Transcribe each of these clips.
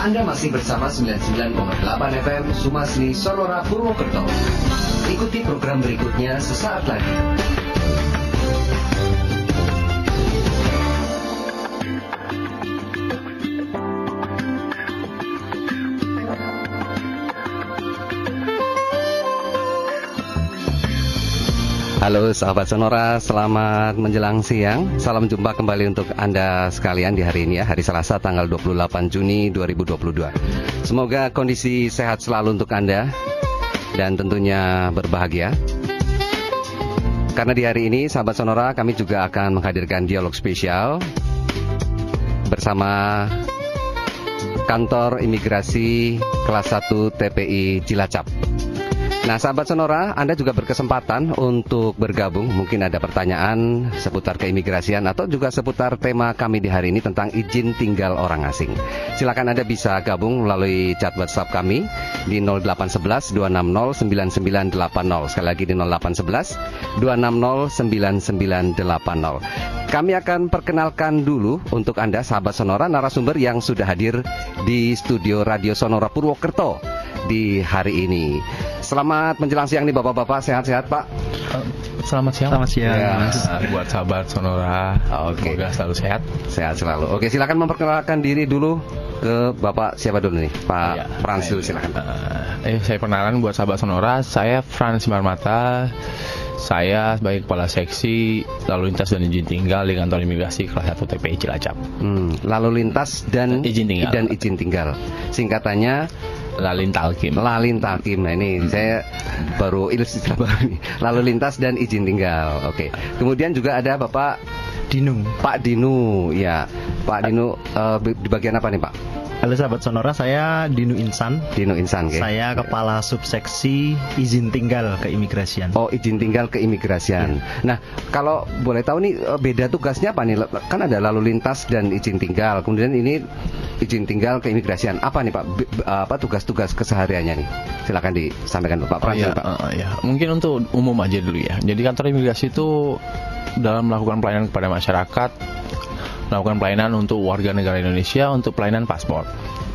Anda masih bersama 99,8 FM Sumasni Sonora Purwokerto. Ikuti program berikutnya sesaat lagi. Halo sahabat Sonora, selamat menjelang siang. Salam jumpa kembali untuk Anda sekalian di hari ini ya, hari Selasa tanggal 28 Juni 2022. Semoga kondisi sehat selalu untuk Anda dan tentunya berbahagia. Karena di hari ini sahabat Sonora, kami juga akan menghadirkan dialog spesial bersama Kantor Imigrasi Kelas 1 TPI Cilacap. Nah sahabat Sonora, Anda juga berkesempatan untuk bergabung. Mungkin ada pertanyaan seputar keimigrasian atau juga seputar tema kami di hari ini tentang izin tinggal orang asing. Silakan Anda bisa gabung melalui chat WhatsApp kami di 0811 260 9980. Sekali lagi di 0811 260 9980. Kami akan perkenalkan dulu untuk Anda sahabat Sonora narasumber yang sudah hadir di studio Radio Sonora Purwokerto di hari ini. Selamat menjelang siang nih bapak-bapak, sehat-sehat Pak? Selamat siang. Selamat siang. Ya, buat sahabat Sonora, semoga selalu sehat. Sehat selalu. Oke, silakan memperkenalkan diri dulu ke Bapak siapa dulu nih? Pak Frans dulu silakan. Saya perkenalan buat sahabat Sonora, saya Frans Marmata. Saya sebagai Kepala Seksi Lalu Lintas dan Izin Tinggal di Kantor Imigrasi Kelas 1 TPI Cilacap. Lalu Lintas dan izin tinggal. Singkatannya Lalintalkim. Lalintalkim. Nah ini saya baru ilustrasi baru nih. Lalu lintas dan izin tinggal. Oke. Kemudian juga ada Bapak Dinu. Pak Dinu. Ya, Pak Dinu di bagian apa nih Pak? Halo sahabat Sonora, saya Dinu Insan. Dinu Insan, okay. Saya Kepala Subseksi Izin Tinggal Keimigrasian. Oh, izin tinggal keimigrasian. Nah, kalau boleh tahu nih beda tugasnya apa nih? Kan ada lalu lintas dan izin tinggal. Kemudian ini izin tinggal keimigrasian. Apa nih Pak? Apa tugas-tugas kesehariannya nih? Silakan disampaikan Pak Frans. Ya. Mungkin untuk umum aja dulu ya. Jadi kantor imigrasi itu dalam melakukan pelayanan kepada masyarakat, melakukan pelayanan untuk warga negara Indonesia untuk pelayanan paspor.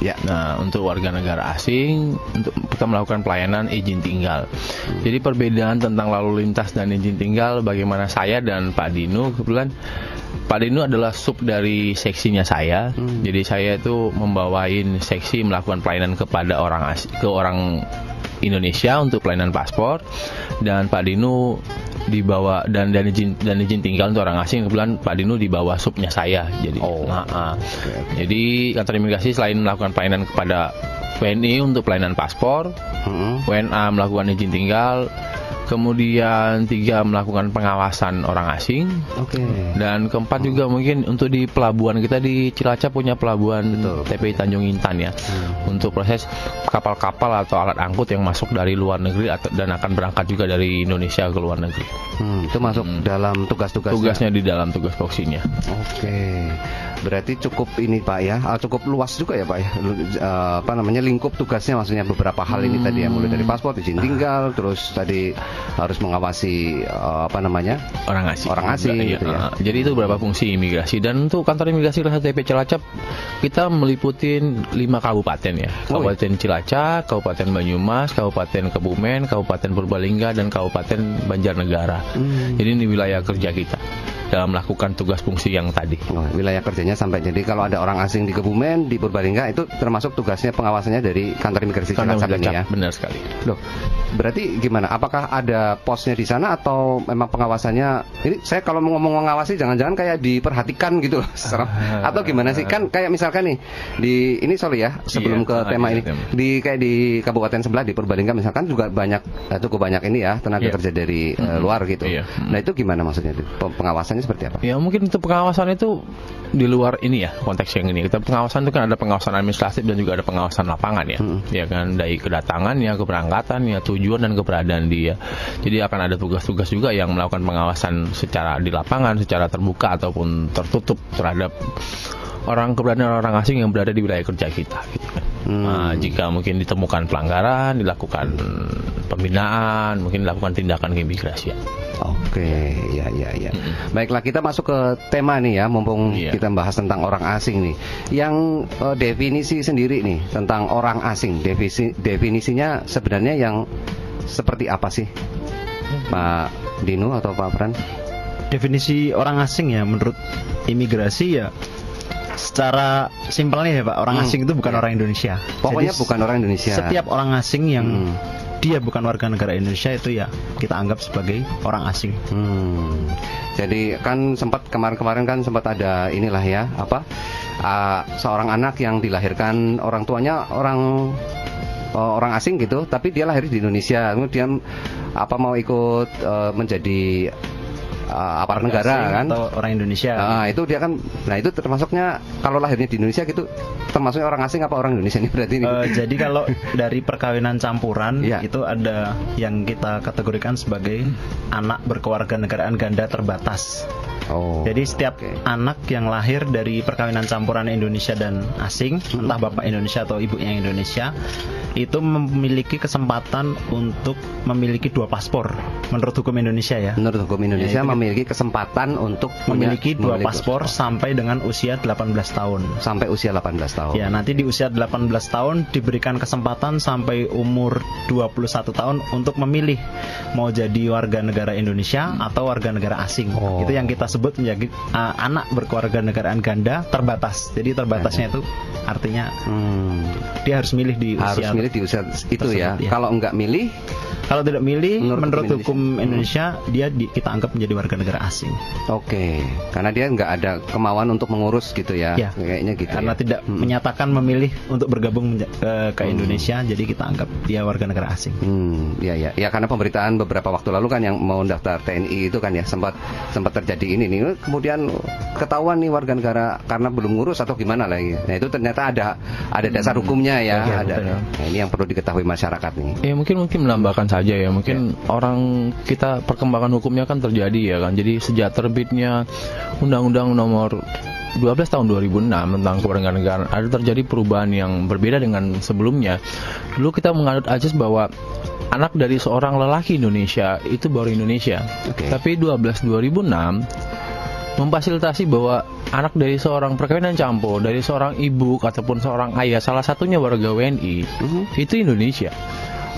Ya. Nah, untuk warga negara asing untuk kita melakukan pelayanan izin tinggal. Jadi perbedaan tentang lalu lintas dan izin tinggal bagaimana saya dan Pak Dinu, kebetulan Pak Dinu adalah sub dari seksinya saya. Jadi saya itu membawain seksi melakukan pelayanan kepada orang Indonesia untuk pelayanan paspor, dan Pak Dinu dibawa dan izin tinggal untuk orang asing. Kebetulan Pak Dinu di bawah subnya saya. Jadi jadi kantor imigrasi selain melakukan pelayanan kepada WNI untuk pelayanan paspor, WNA melakukan izin tinggal, kemudian 3 melakukan pengawasan orang asing. Dan keempat juga mungkin untuk di pelabuhan kita di Cilacap punya pelabuhan TPI Tanjung Intan ya, untuk proses kapal-kapal atau alat angkut yang masuk dari luar negeri dan akan berangkat juga dari Indonesia ke luar negeri. Itu masuk dalam tugasnya di dalam tugas foksinya. Berarti cukup ini Pak ya, cukup luas juga ya Pak ya. Lingkup tugasnya maksudnya beberapa hal ini tadi ya, mulai dari paspor, izin tinggal, terus tadi harus mengawasi orang asing gitu ya. Jadi itu beberapa fungsi imigrasi. Dan untuk kantor imigrasi Kelas 1 TPI Cilacap kita meliputin 5 kabupaten ya. Kabupaten Cilacap, Kabupaten Banyumas, Kabupaten Kebumen, Kabupaten Purbalingga, dan Kabupaten Banjarnegara. Jadi ini wilayah kerja kita dalam melakukan tugas fungsi yang tadi. Wilayah kerjanya sampai jadi kalau ada orang asing di Kebumen, di Purbalingga itu termasuk tugasnya pengawasannya dari kantor imigrasi Cilacap ini ya. Benar sekali. Loh, berarti gimana? Apakah ada posnya di sana atau memang pengawasannya? Ini saya kalau mau ngomong mengawasi jangan-jangan kayak diperhatikan gitu loh. Atau gimana sih? Kan kayak misalkan nih di ini sebelum ke tema ini kayak di kabupaten sebelah di Purbalingga misalkan juga cukup banyak ini ya tenaga kerja dari luar gitu. Nah, itu gimana maksudnya? Pengawasannya seperti apa? Ya mungkin untuk pengawasan itu di luar ini ya konteks yang ini. Kita pengawasan itu kan ada pengawasan administratif dan juga ada pengawasan lapangan ya. Ya kan, dari kedatangannya, keberangkatannya, tujuan dan keberadaan dia. Jadi akan ada tugas-tugas juga yang melakukan pengawasan secara di lapangan, secara terbuka ataupun tertutup terhadap keberadaan orang asing yang berada di wilayah kerja kita gitu kan. Jika mungkin ditemukan pelanggaran, dilakukan pembinaan, mungkin dilakukan tindakan keimigrasian. Oke, ya. Baiklah, kita masuk ke tema nih ya, mumpung kita bahas tentang orang asing nih. Yang definisi sendiri nih tentang orang asing, definisinya sebenarnya yang seperti apa sih, Pak Dino atau Pak Pran? Definisi orang asing ya, menurut imigrasi ya, secara simpelnya ya Pak, orang asing itu bukan orang Indonesia. Pokoknya jadi, bukan orang Indonesia. Setiap orang asing yang dia bukan warga negara Indonesia itu ya kita anggap sebagai orang asing. Jadi kan kemarin kan sempat ada inilah ya, seorang anak yang dilahirkan orang tuanya orang asing gitu, tapi dia lahir di Indonesia, kemudian mau ikut menjadi aparat negara kan, atau orang Indonesia. Itu dia kan, nah itu termasuknya kalau lahirnya di Indonesia gitu, termasuknya orang asing apa orang Indonesia ini berarti ini? Jadi kalau dari perkawinan campuran itu ada yang kita kategorikan sebagai anak berkewarganegaraan ganda terbatas. Jadi setiap anak yang lahir dari perkawinan campuran Indonesia dan asing, entah bapak Indonesia atau ibunya Indonesia, itu memiliki kesempatan untuk memiliki 2 paspor menurut hukum Indonesia ya. Menurut hukum Indonesia memiliki kesempatan untuk memiliki 2 paspor sampai dengan usia 18 tahun. Sampai usia 18 tahun. Ya, nanti di usia 18 tahun diberikan kesempatan sampai umur 21 tahun untuk memilih mau jadi warga negara Indonesia atau warga negara asing. Itu yang kita sebut menjadi anak berkewarganegaraan ganda terbatas. Jadi terbatasnya itu artinya dia harus milih di usia itu ya. Kalau tidak milih menurut hukum Indonesia kita anggap menjadi warga negara asing. Karena dia nggak ada kemauan untuk mengurus gitu ya. Kayaknya gitu. Karena tidak menyatakan memilih untuk bergabung ke Indonesia, jadi kita anggap dia warga negara asing. Ya, karena pemberitaan beberapa waktu lalu kan yang mau daftar TNI itu kan ya sempat terjadi ini nih. Kemudian ketahuan nih warga negara karena belum ngurus atau gimana lagi. Nah itu ternyata ada dasar hukumnya ya. Nah, ini yang perlu diketahui masyarakat nih. Ya mungkin menambahkan saja ya, mungkin orang kita perkembangan hukumnya kan terjadi ya kan. Jadi sejak terbitnya Undang-Undang Nomor 12 tahun 2006 tentang kewarganegaraan ada terjadi perubahan yang berbeda dengan sebelumnya. Dulu kita menganut azas bahwa anak dari seorang lelaki Indonesia itu baru Indonesia. Tapi 2006 memfasilitasi bahwa anak dari seorang perkawinan campur, dari seorang ibu ataupun seorang ayah, salah satunya warga WNI, itu Indonesia.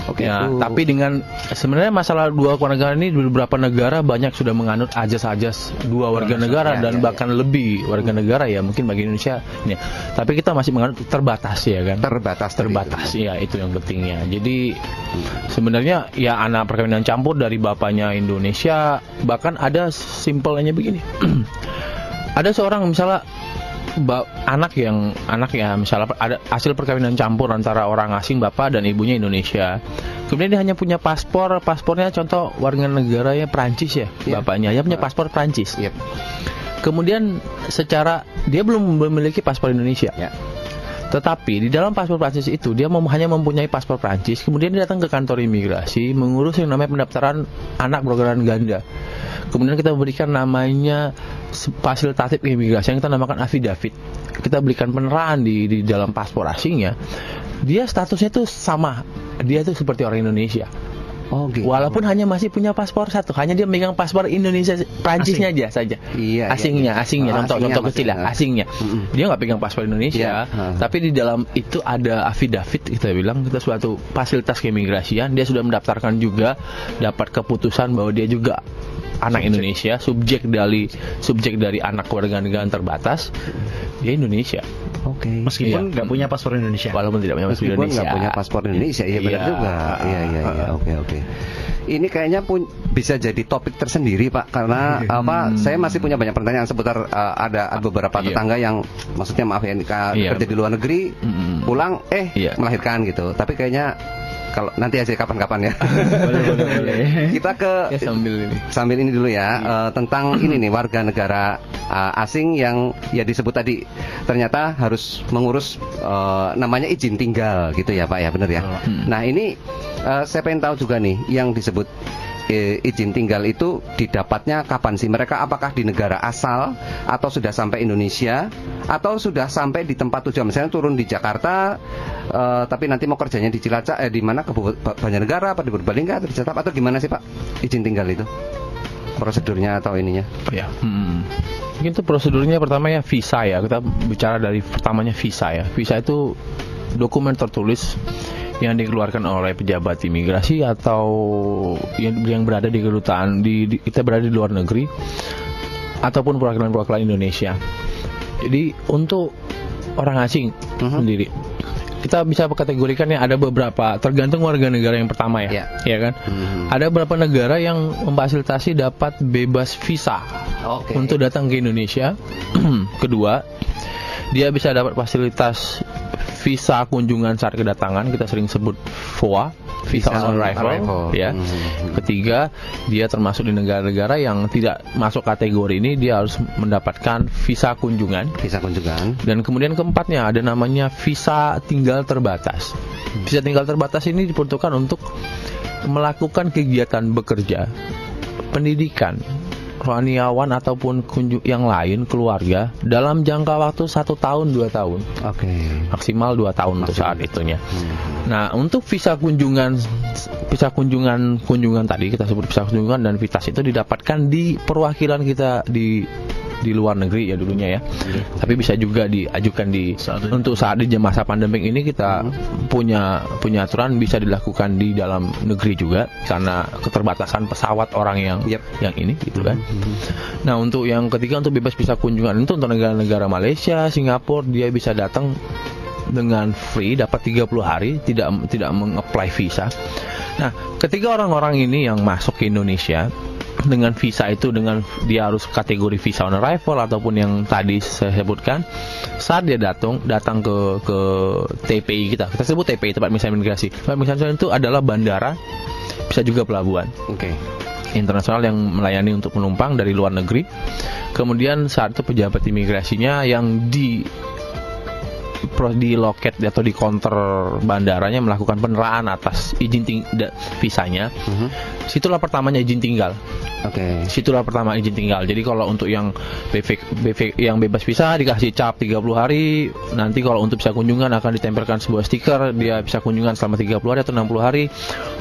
Tapi dengan sebenarnya masalah 2 kewarganegaraan ini di beberapa negara banyak sudah menganut azas-azas 2 warga negara dan bahkan lebih warga negara ya, mungkin bagi Indonesia ya. Tapi kita masih menganut terbatas ya kan. Terbatas ya, itu yang pentingnya. Jadi sebenarnya ya anak perkawinan campur dari bapaknya Indonesia, bahkan ada simpelnya begini. Ada seorang misalnya anak ya misalnya ada hasil perkawinan campur antara orang asing bapak dan ibunya Indonesia. Kemudian dia hanya punya paspornya contoh warga negaranya Prancis ya. Bapaknya punya paspor Prancis. Kemudian secara dia belum memiliki paspor Indonesia. Tetapi di dalam paspor Prancis itu dia hanya mempunyai paspor Prancis. Kemudian dia datang ke kantor imigrasi mengurus yang namanya pendaftaran anak berkewarganegaraan ganda. Kemudian kita berikan namanya fasilitatif imigrasi yang kita namakan affidavit. Kita berikan peneraan di dalam paspor asingnya. Dia statusnya itu sama. Dia itu seperti orang Indonesia. Walaupun hanya masih punya paspor satu, hanya dia megang paspor Indonesia Prancisnya aja saja. Asingnya. Contoh kecil ya, asingnya. Dia nggak pegang paspor Indonesia, tapi di dalam itu ada affidavit kita suatu fasilitas keimigrasian. Dia sudah mendaftarkan juga, dapat keputusan bahwa dia juga anak Indonesia, subjek dari anak kewarganegaraan terbatas, dia Indonesia. Meskipun nggak punya paspor Indonesia. Walaupun tidak punya paspor Indonesia. Nggak punya paspor Indonesia, iya benar juga. Oke. Ini kayaknya bisa jadi topik tersendiri Pak, karena saya masih punya banyak pertanyaan seputar ada beberapa tetangga yang maksudnya kerja di luar negeri, pulang melahirkan gitu. Tapi kayaknya kalau nanti aja kapan-kapan ya. Boleh. Kita ke sambil ini dulu ya, tentang ini nih warga negara asing yang ya disebut tadi ternyata harus mengurus namanya izin tinggal gitu ya Pak ya, benar ya. Nah ini saya pengen tahu juga nih yang disebut izin tinggal itu didapatnya kapan sih? Mereka apakah di negara asal atau sudah sampai Indonesia atau sudah sampai di tempat tujuan? Misalnya turun di Jakarta tapi nanti mau kerjanya di Cilacap di mana ke Banjarnegara apa di Purbalingga atau di Cilacap atau gimana sih Pak izin tinggal itu? prosedurnya atau ininya? Ya. Mungkin itu prosedurnya pertama ya visa ya. Kita bicara dari pertamanya visa ya. Visa itu dokumen tertulis yang dikeluarkan oleh pejabat imigrasi atau yang berada di kedutaan kita berada di luar negeri ataupun perwakilan Indonesia. Jadi untuk orang asing sendiri kita bisa kategorikannya ada beberapa, tergantung warga negara yang pertama ya kan. Ada beberapa negara yang memfasilitasi dapat bebas visa untuk datang ke Indonesia. Kedua, dia bisa dapat fasilitas visa kunjungan saat kedatangan, kita sering sebut VOA, visa on arrival. Ya. Ketiga, dia termasuk di negara-negara yang tidak masuk kategori ini, dia harus mendapatkan visa kunjungan. Dan kemudian keempatnya ada namanya visa tinggal terbatas. Visa tinggal terbatas ini diperuntukkan untuk melakukan kegiatan bekerja, pendidikan, rohaniawan ataupun yang lain, keluarga dalam jangka waktu 1 tahun 2 tahun. Maksimal 2 tahun untuk saat itunya. Nah, untuk visa kunjungan tadi kita sebut visa kunjungan dan vitas itu didapatkan di perwakilan kita di luar negeri ya dulunya ya. Tapi bisa juga diajukan untuk saat di masa pandemik ini kita punya aturan bisa dilakukan di dalam negeri juga karena keterbatasan pesawat orang yang ini gitu kan. Nah, untuk yang ketiga untuk bebas visa kunjungan itu untuk negara-negara Malaysia, Singapura, dia bisa datang dengan free, dapat 30 hari tidak mengapply visa. Nah, ketika orang-orang ini yang masuk ke Indonesia dengan visa itu, dengan dia harus kategori visa on arrival ataupun yang tadi saya sebutkan, saat dia datang ke TPI kita sebut TPI, tempat pengurusan imigrasi. Tempat pengurusan itu adalah bandara, bisa juga pelabuhan internasional yang melayani untuk penumpang dari luar negeri. Kemudian saat itu pejabat imigrasinya yang di loket atau di counter bandaranya melakukan peneraan atas izin visanya. Situlah pertamanya izin tinggal. Situlah pertama izin tinggal. Jadi kalau untuk yang yang bebas visa dikasih cap 30 hari. Nanti kalau untuk visa kunjungan akan ditempelkan sebuah stiker, dia bisa kunjungan selama 30 hari atau 60 hari.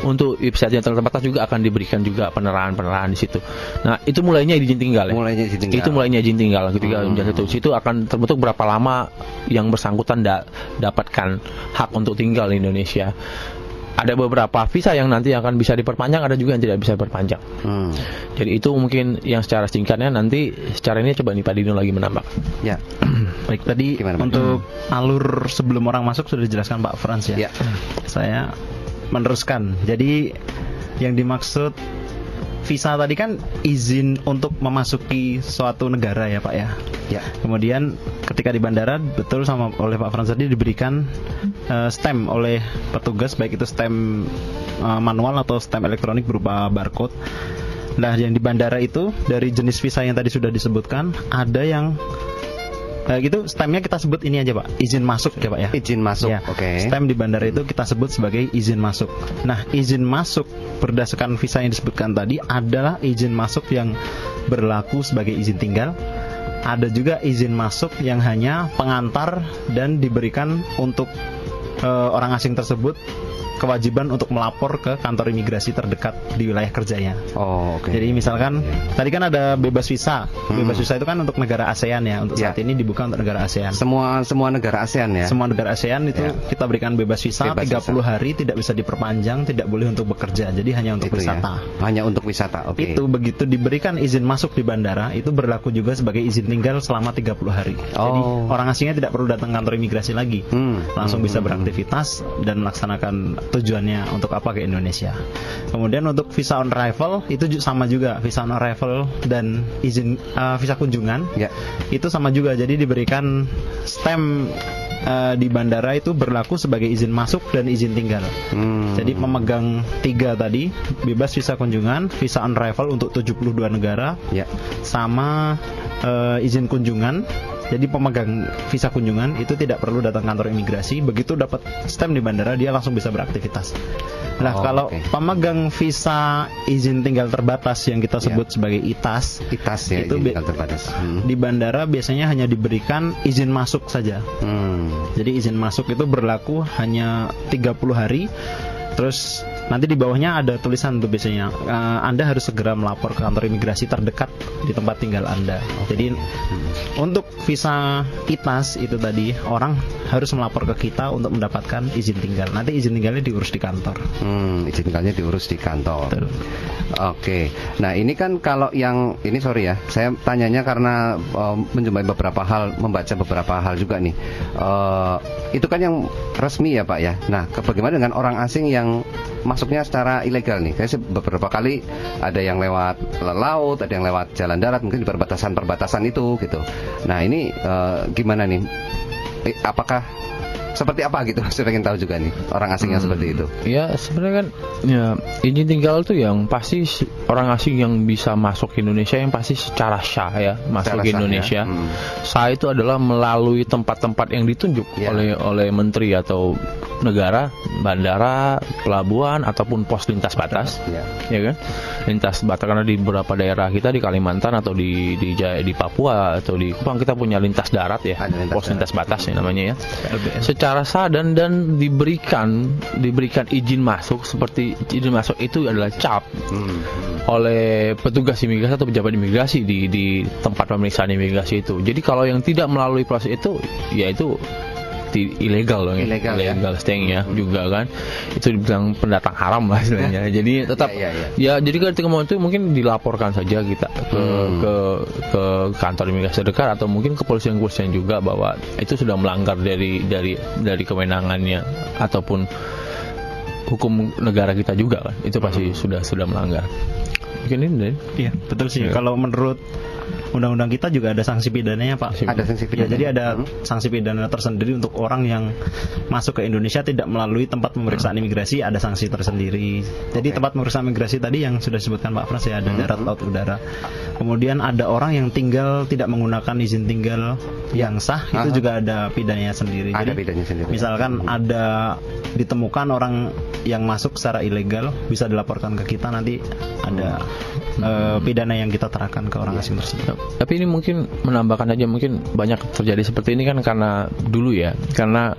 Untuk visa yang terbatas juga akan diberikan juga penerahan di situ. Nah, itu mulainya izin tinggal ya. Itu mulainya izin tinggal ketika situ akan terbentuk berapa lama yang bersangkutan dapatkan hak untuk tinggal di Indonesia. Ada beberapa visa yang nanti akan bisa diperpanjang, ada juga yang tidak bisa diperpanjang. Jadi itu mungkin yang secara singkatnya. Nanti secara ini coba nih Pak Dino lagi menambah. Ya. Baik, tadi untuk alur sebelum orang masuk sudah dijelaskan Pak Frans ya. Saya meneruskan. Jadi yang dimaksud visa tadi kan izin untuk memasuki suatu negara ya Pak ya. Kemudian ketika di bandara betul oleh Pak Frans tadi diberikan stamp oleh petugas, baik itu stamp manual atau stamp elektronik berupa barcode. Nah, yang di bandara itu dari jenis visa yang tadi sudah disebutkan, ada yang gitu stampnya kita sebut ini aja Pak, izin masuk ya Pak ya. Izin masuk. Stamp di bandara itu kita sebut sebagai izin masuk. Nah, izin masuk berdasarkan visa yang disebutkan tadi adalah izin masuk yang berlaku sebagai izin tinggal. Ada juga izin masuk yang hanya pengantar dan diberikan untuk orang asing tersebut kewajiban untuk melapor ke kantor imigrasi terdekat di wilayah kerjanya. Jadi misalkan tadi kan ada bebas visa. Bebas visa itu kan untuk negara ASEAN ya. Untuk saat ini dibuka untuk negara ASEAN. Semua negara ASEAN ya. Semua negara ASEAN itu kita berikan bebas visa 30 hari, tidak bisa diperpanjang, tidak boleh untuk bekerja. Jadi hanya untuk wisata. Hanya untuk wisata. Itu begitu diberikan izin masuk di bandara, itu berlaku juga sebagai izin tinggal selama 30 hari. Jadi orang asingnya tidak perlu datang kantor imigrasi lagi. Langsung bisa beraktivitas dan melaksanakan tujuannya untuk apa ke Indonesia. Kemudian untuk visa on arrival itu sama juga, visa on arrival dan izin visa kunjungan itu sama juga. Jadi diberikan stamp di bandara itu berlaku sebagai izin masuk dan izin tinggal. Jadi memegang 3 tadi, bebas visa kunjungan, visa on arrival untuk 72 negara, sama izin kunjungan. Jadi pemegang visa kunjungan itu tidak perlu datang kantor imigrasi. Begitu dapat stamp di bandara, dia langsung bisa beraktivitas. Nah, kalau pemegang visa izin tinggal terbatas yang kita sebut sebagai ITAS ya, itu terbatas. Di bandara biasanya hanya diberikan izin masuk saja. Jadi izin masuk itu berlaku hanya 30 hari. Terus Nanti di bawahnya ada tulisan tuh biasanya, Anda harus segera melapor ke kantor imigrasi terdekat di tempat tinggal Anda. Jadi untuk visa ITAS itu tadi orang harus melapor ke kita untuk mendapatkan izin tinggal. Nanti izin tinggalnya diurus di kantor. Izin tinggalnya diurus di kantor. Betul. Oke. Nah ini kan kalau yang ini sorry ya, saya tanyanya karena menjumpai beberapa hal, membaca beberapa hal juga nih. Itu kan yang resmi ya Pak ya. Nah bagaimana dengan orang asing yang masuknya secara ilegal nih? Saya beberapa kali ada yang lewat laut, ada yang lewat jalan darat, mungkin di perbatasan itu gitu. Nah ini gimana nih? Apakah seperti apa gitu? Saya pengen tahu juga nih orang asing yang seperti itu. Ya sebenarnya kan ya izin tinggal itu yang pasti orang asing yang bisa masuk ke Indonesia yang pasti secara syah ya masuk ke Indonesia. Syah itu adalah melalui tempat-tempat yang ditunjuk oleh menteri atau negara, bandara, pelabuhan ataupun pos lintas batas, ya kan? Lintas batas karena di beberapa daerah kita di Kalimantan atau di Papua atau di Kupang kita punya lintas darat ya, pos lintas batas ya namanya ya. Secara sah dan diberikan izin masuk, seperti izin masuk itu adalah cap oleh petugas imigrasi atau pejabat imigrasi di tempat pemeriksaan imigrasi itu. Jadi kalau yang tidak melalui proses itu, yaitu ilegal dong, illegal staying ya juga kan, itu dibilang pendatang haram lah istilahnya. Jadi tetap ya jadi ketika mau itu mungkin dilaporkan saja kita ke kantor imigrasi terdekat atau mungkin ke kepolisian juga bahwa itu sudah melanggar dari kewenangannya ataupun hukum negara kita juga kan, itu pasti sudah melanggar. Mungkin ini iya betul sih. Kalau menurut undang-undang kita juga ada sanksi pidananya Pak. Ada sanksi pidana. Ya, jadi ada sanksi pidana tersendiri untuk orang yang masuk ke Indonesia tidak melalui tempat pemeriksaan imigrasi, ada sanksi tersendiri. Jadi tempat pemeriksaan imigrasi tadi yang sudah disebutkan Pak Frans ya, ada darat, laut, udara. Kemudian ada orang yang tinggal tidak menggunakan izin tinggal yang sah, itu juga ada pidananya sendiri. Ada jadi pidananya sendiri. Misalkan ada ditemukan orang yang masuk secara ilegal, bisa dilaporkan ke kita, nanti ada pidana yang kita terapkan ke orang asing tersebut. Tapi ini mungkin menambahkan aja, mungkin banyak terjadi seperti ini kan karena dulu ya, karena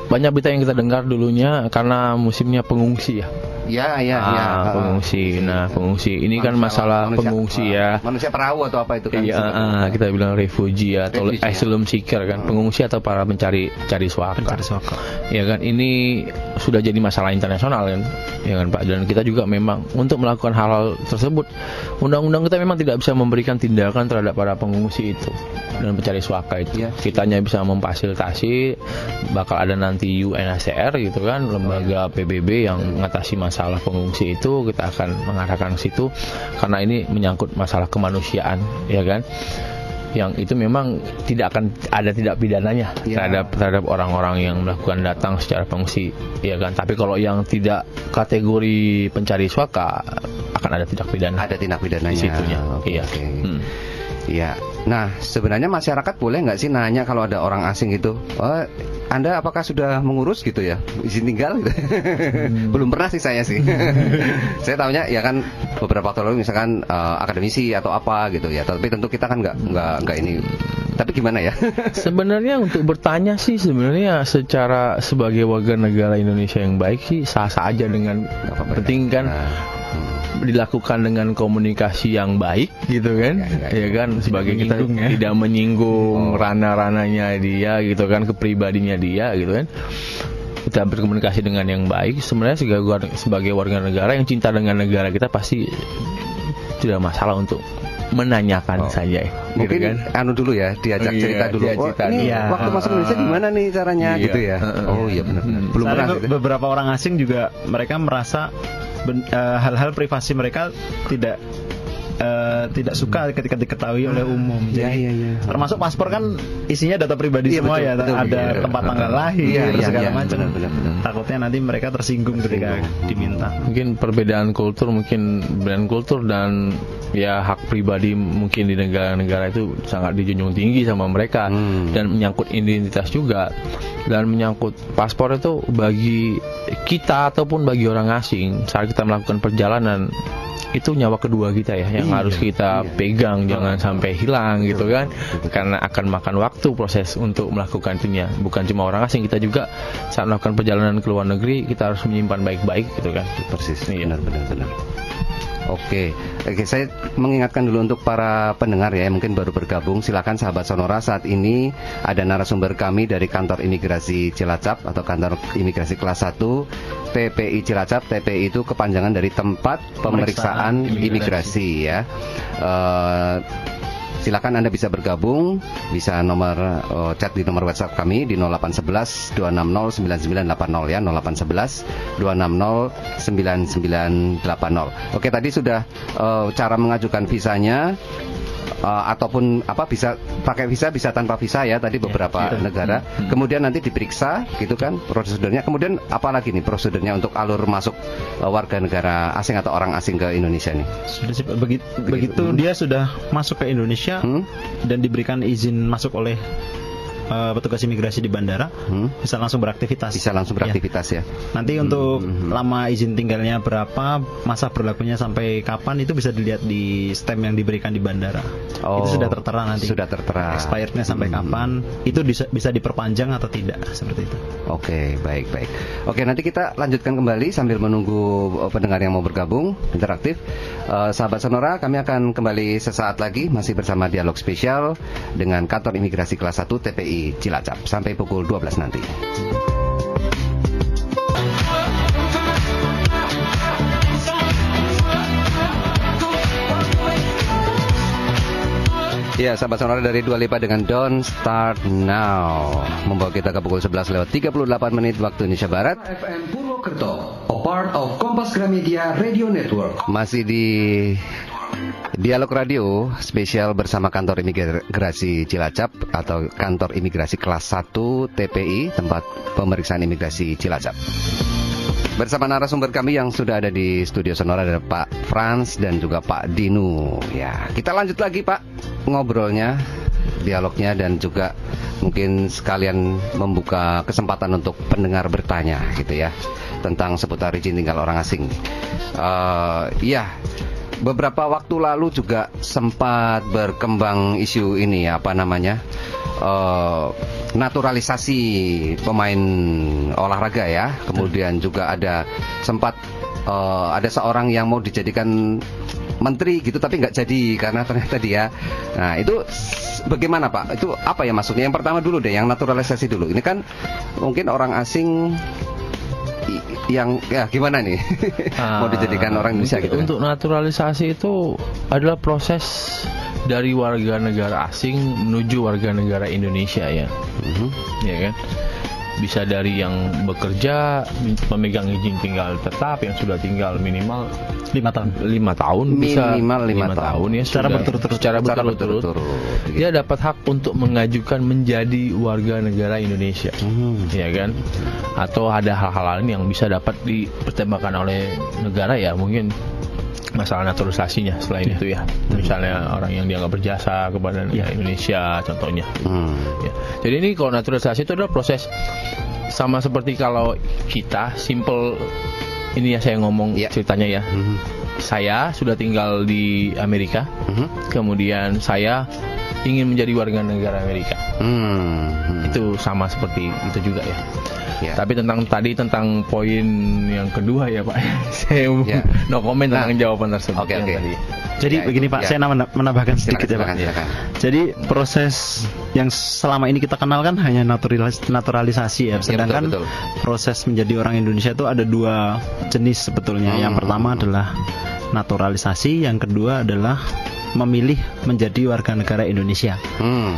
banyak berita yang kita dengar dulunya karena musimnya pengungsi ya. Pengungsi. Nah, pengungsi ini kan masalah pengungsi ya. Manusia perahu atau apa itu kan? Kita bilang refugee atau asylum seeker kan, pengungsi atau para pencari suaka. Ya kan, ini sudah jadi masalah internasional kan, ya kan Pak. Dan kita juga memang untuk melakukan hal-hal tersebut, undang-undang kita memang tidak bisa memberikan tindakan terhadap para pengungsi itu dan pencari suaka itu. Kita hanya bisa memfasilitasi, bakal ada nanti UNHCR gitu kan, lembaga PBB yang mengatasi masalah pengungsi itu, kita akan mengarahkan ke situ karena ini menyangkut masalah kemanusiaan ya kan, yang itu memang tidak akan ada tindak pidananya terhadap orang-orang yang melakukan datang secara pengungsi ya kan. Tapi kalau yang tidak kategori pencari suaka akan ada tindak pidana. Ada tindak pidananya di situnya. Iya. Nah, sebenarnya masyarakat boleh nggak sih nanya kalau ada orang asing gitu? Anda apakah sudah mengurus gitu ya izin tinggal? Gitu? Belum pernah sih saya sih. Saya tahunya ya kan beberapa waktu lalu misalkan akademisi atau apa gitu ya. Tapi tentu kita kan nggak ini. Tapi gimana ya? Sebenarnya untuk bertanya sih sebenarnya secara sebagai warga negara Indonesia yang baik sih sah-sah aja, dengan penting kan dilakukan dengan komunikasi yang baik gitu kan, ya kan, sebagai kita tidak menyinggung ranah-ranahnya dia gitu kan, kepribadinya dia gitu kan, kita berkomunikasi dengan yang baik. Sebenarnya sebagai warga negara yang cinta dengan negara kita pasti tidak masalah untuk menanyakan saja mungkin gitu kan. Dulu ya diajak cerita dulu. Waktu masuk Indonesia gimana nih caranya gitu ya. Iya benar. Belum pernah gitu. Beberapa orang asing juga mereka merasa hal-hal privasi mereka tidak suka ketika diketahui oleh umum. Jadi termasuk paspor kan isinya data pribadi semua, betul, ada tempat tanggal lahir segala macam. Takutnya nanti mereka tersinggung ketika diminta. Mungkin perbedaan kultur dan ya hak pribadi mungkin di negara-negara itu sangat dijunjung tinggi sama mereka, dan menyangkut identitas juga, dan menyangkut paspor itu bagi kita ataupun bagi orang asing saat kita melakukan perjalanan itu nyawa kedua kita ya, yang harus kita pegang, jangan sampai hilang gitu kan, karena akan makan waktu proses untuk melakukan itunya. Bukan cuma orang asing, kita juga saat melakukan perjalanan ke luar negeri kita harus menyimpan baik-baik gitu kan. Persis, benar. Oke, saya mengingatkan dulu untuk para pendengar ya, mungkin baru bergabung, silakan sahabat Sonora, saat ini ada narasumber kami dari kantor imigrasi Cilacap atau kantor imigrasi kelas 1 TPI Cilacap. TPI itu kepanjangan dari tempat pemeriksaan imigrasi ya. Silakan Anda bisa bergabung, bisa nomor chat di nomor WhatsApp kami di 0811 260 9980 ya, 0811 260 9980. Oke, tadi sudah cara mengajukan visanya. Ataupun bisa pakai visa, bisa tanpa visa ya, tadi beberapa negara. Kemudian nanti diperiksa gitu kan prosedurnya. Kemudian apa lagi nih prosedurnya untuk alur masuk warga negara asing atau orang asing ke Indonesia nih? Sudah sih, begitu dia sudah masuk ke Indonesia dan diberikan izin masuk oleh petugas imigrasi di bandara, bisa langsung beraktivitas. Bisa langsung beraktivitas ya. Nanti untuk lama izin tinggalnya berapa, masa berlakunya sampai kapan, itu bisa dilihat di stem yang diberikan di bandara. Itu sudah tertera nanti. Sudah tertera. Expirednya sampai kapan, itu bisa diperpanjang atau tidak, seperti itu. Oke, baik. Oke, nanti kita lanjutkan kembali sambil menunggu pendengar yang mau bergabung interaktif. Sahabat Sonora, kami akan kembali sesaat lagi masih bersama dialog spesial dengan kantor imigrasi kelas 1 TPI Cilacap sampai pukul 12 nanti. Ya, sahabat Sonora, dari Dua Lipa dengan Don't Start Now membawa kita ke pukul 11:38 waktu Indonesia Barat. FM Purwokerto, a part of Kompas Gramedia Radio Network. Masih di Dialog Radio spesial bersama kantor imigrasi Cilacap atau kantor imigrasi kelas 1 TPI, tempat pemeriksaan imigrasi Cilacap. Bersama narasumber kami yang sudah ada di studio Sonora, ada Pak Frans dan juga Pak Dinu. Ya, kita lanjut lagi Pak ngobrolnya, dialognya, dan juga mungkin sekalian membuka kesempatan untuk pendengar bertanya gitu ya, tentang seputar izin tinggal orang asing. Beberapa waktu lalu juga sempat berkembang isu ini, naturalisasi pemain olahraga ya. Kemudian juga ada seorang yang mau dijadikan menteri gitu, tapi nggak jadi karena ternyata dia. Nah, itu bagaimana Pak? Itu apa ya maksudnya? Yang pertama dulu deh, yang naturalisasi dulu. Ini kan mungkin orang asing yang gimana nih mau dijadikan orang Indonesia gitu. Untuk naturalisasi itu adalah proses dari warga negara asing menuju warga negara Indonesia ya. Ya kan? Bisa dari yang bekerja, memegang izin tinggal tetap yang sudah tinggal minimal 5 tahun. 5 tahun bisa minimal 5 tahun ya, secara berturut-turut. Dia dapat hak untuk mengajukan menjadi warga negara Indonesia. Ya kan? Atau ada hal-hal lain yang bisa dapat dipertimbangkan oleh negara ya, mungkin masalah naturalisasinya selain itu ya. Misalnya orang yang dianggap berjasa kepada negara Indonesia contohnya. Ya. Jadi ini kalau naturalisasi itu adalah proses sama seperti kalau kita simple ini ya, saya ngomong ceritanya ya. Saya sudah tinggal di Amerika, kemudian saya ingin menjadi warga negara Amerika. Itu sama seperti itu juga ya. Tapi tentang poin yang kedua ya Pak, saya no comment tentang jawaban tersebut. Oke. Jadi begini Pak, saya menambahkan sedikit ya Pak. Jadi proses yang selama ini kita kenal kan hanya naturalisasi ya. Sedangkan betul. Proses menjadi orang Indonesia itu ada 2 jenis sebetulnya. Yang pertama adalah naturalisasi, yang kedua adalah memilih menjadi warga negara Indonesia.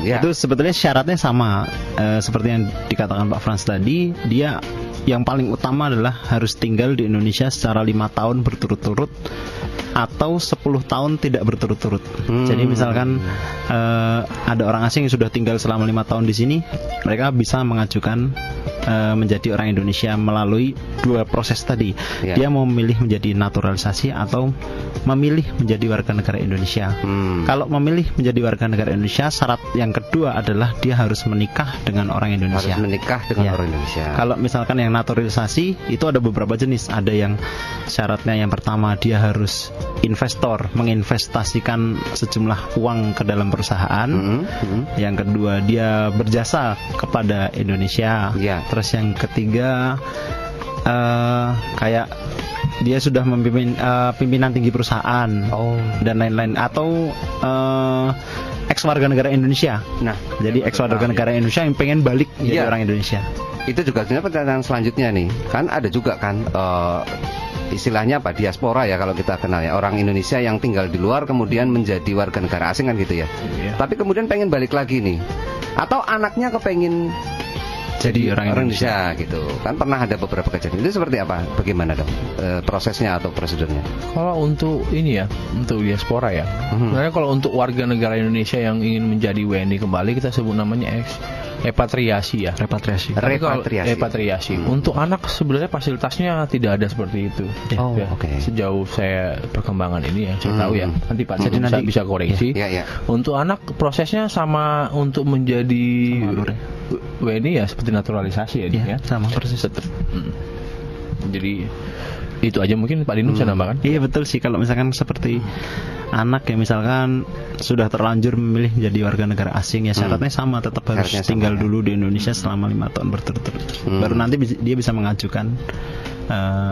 Itu sebetulnya syaratnya sama seperti yang dikatakan Pak Frans tadi. Dia yang paling utama adalah harus tinggal di Indonesia secara 5 tahun berturut-turut atau 10 tahun tidak berturut-turut. Jadi misalkan ada orang asing yang sudah tinggal selama 5 tahun di sini, mereka bisa mengajukan menjadi orang Indonesia melalui dua proses tadi. Dia mau memilih menjadi naturalisasi atau memilih menjadi warga negara Indonesia. Kalau memilih menjadi warga negara Indonesia, syarat yang kedua adalah dia harus menikah dengan orang Indonesia. Harus menikah dengan orang Indonesia. Kalau misalkan yang naturalisasi itu ada beberapa jenis. Ada yang syaratnya yang pertama dia harus investor, menginvestasikan sejumlah uang ke dalam perusahaan. Yang kedua dia berjasa kepada Indonesia. Terus yang ketiga kayak dia sudah memimpin pimpinan tinggi perusahaan dan lain-lain, atau ex warga negara Indonesia. Nah, jadi ex warga negara Indonesia yang pengen balik jadi orang Indonesia. Itu juga sebenarnya pertanyaan selanjutnya nih. Kan ada juga kan istilahnya apa, diaspora ya kalau kita kenal ya, orang Indonesia yang tinggal di luar kemudian menjadi warga negara asing kan gitu ya. Tapi kemudian pengen balik lagi nih. Atau anaknya kepengen jadi orang Indonesia gitu kan, pernah ada beberapa kejadian. Itu seperti apa? Bagaimana dong prosesnya atau prosedurnya? Kalau untuk ini ya, untuk diaspora ya. Sebenarnya kalau untuk warga negara Indonesia yang ingin menjadi WNI kembali, kita sebut namanya repatriasi ya. Repatriasi. Untuk anak sebenarnya fasilitasnya tidak ada seperti itu. Sejauh saya perkembangan ini ya, saya tahu ya. Nanti Pak Cedi bisa koreksi. Untuk anak prosesnya sama untuk menjadi WNI ya, seperti naturalisasi ya. Sama persis. Jadi itu aja mungkin Pak Dino bisa nambahkan. Iya betul sih, kalau misalkan seperti anak ya misalkan sudah terlanjur memilih menjadi warga negara asing ya, syaratnya sama, tetap harus tinggal dulu di Indonesia selama 5 tahun berturut-turut. Baru nanti dia bisa mengajukan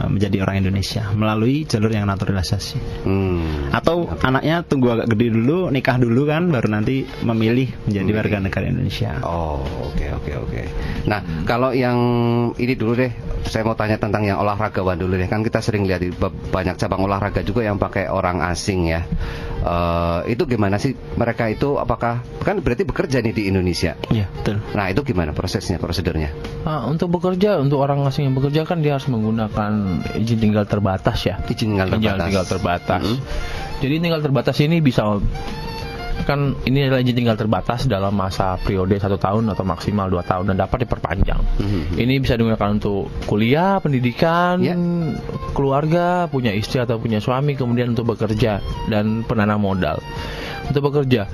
menjadi orang Indonesia melalui jalur yang naturalisasi. Atau anaknya tunggu agak gede dulu, nikah dulu kan, baru nanti memilih menjadi warga negara Indonesia. Oke. Nah, kalau yang ini dulu deh, saya mau tanya tentang yang olahragawan dulu deh. Kan kita sering lihat di banyak cabang olahraga juga yang pakai orang asing ya. Itu gimana sih mereka itu, apakah kan berarti bekerja nih di Indonesia? Iya, betul. Nah, itu gimana prosesnya, prosedurnya? Untuk bekerja, untuk orang asing yang bekerja kan dia harus menggunakan izin tinggal terbatas ya. Izin tinggal terbatas. Jadi tinggal terbatas ini bisa, kan ini adalah izin tinggal terbatas dalam masa periode 1 tahun atau maksimal 2 tahun dan dapat diperpanjang. Ini bisa digunakan untuk kuliah, pendidikan, keluarga, punya istri atau punya suami, kemudian untuk bekerja dan penanam modal untuk bekerja.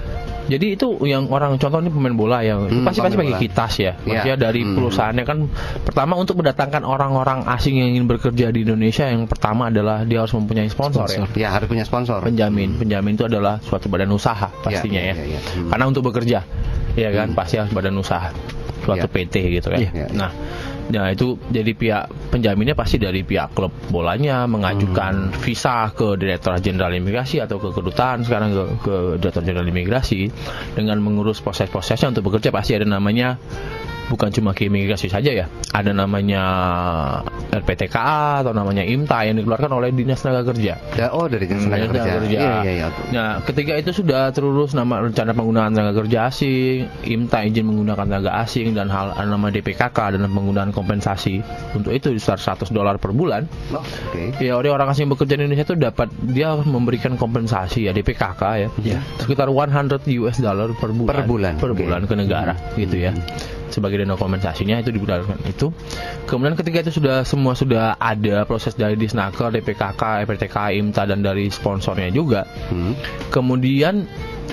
Jadi itu yang orang, contoh ini pemain bola yang pasti pakai kitas ya. Maksudnya dari perusahaannya kan, pertama untuk mendatangkan orang-orang asing yang ingin bekerja di Indonesia, yang pertama adalah dia harus mempunyai sponsor. Ya, harus punya sponsor. Penjamin itu adalah suatu badan usaha pastinya ya. Karena untuk bekerja ya kan pasti harus badan usaha, suatu PT gitu kan. Nah itu jadi pihak penjaminnya pasti dari pihak klub bolanya mengajukan visa ke Direktorat Jenderal Imigrasi atau ke kedutaan, sekarang ke Direktorat Jenderal Imigrasi, dengan mengurus proses-prosesnya untuk bekerja. Pasti ada namanya, bukan cuma ke imigrasi saja ya, ada namanya RPTKA atau namanya IMTA yang dikeluarkan oleh Dinas Tenaga Kerja. Dari Dinas Tenaga Kerja. Iya. Nah, ketika itu sudah terurus nama rencana penggunaan tenaga kerja asing, IMTA izin menggunakan tenaga asing, dan nama DPKK dan penggunaan kompensasi untuk itu sebesar $100 per bulan. Ya, orang asing bekerja di Indonesia itu dapat, dia memberikan kompensasi ya, DPKK ya. Sekitar $100 per bulan ke negara gitu ya. Sebagai dana kompensasinya itu digunakan itu. Kemudian ketika itu semua sudah ada proses dari Disnaker, DPKK, RPTK, IMTA dan dari sponsornya juga. Kemudian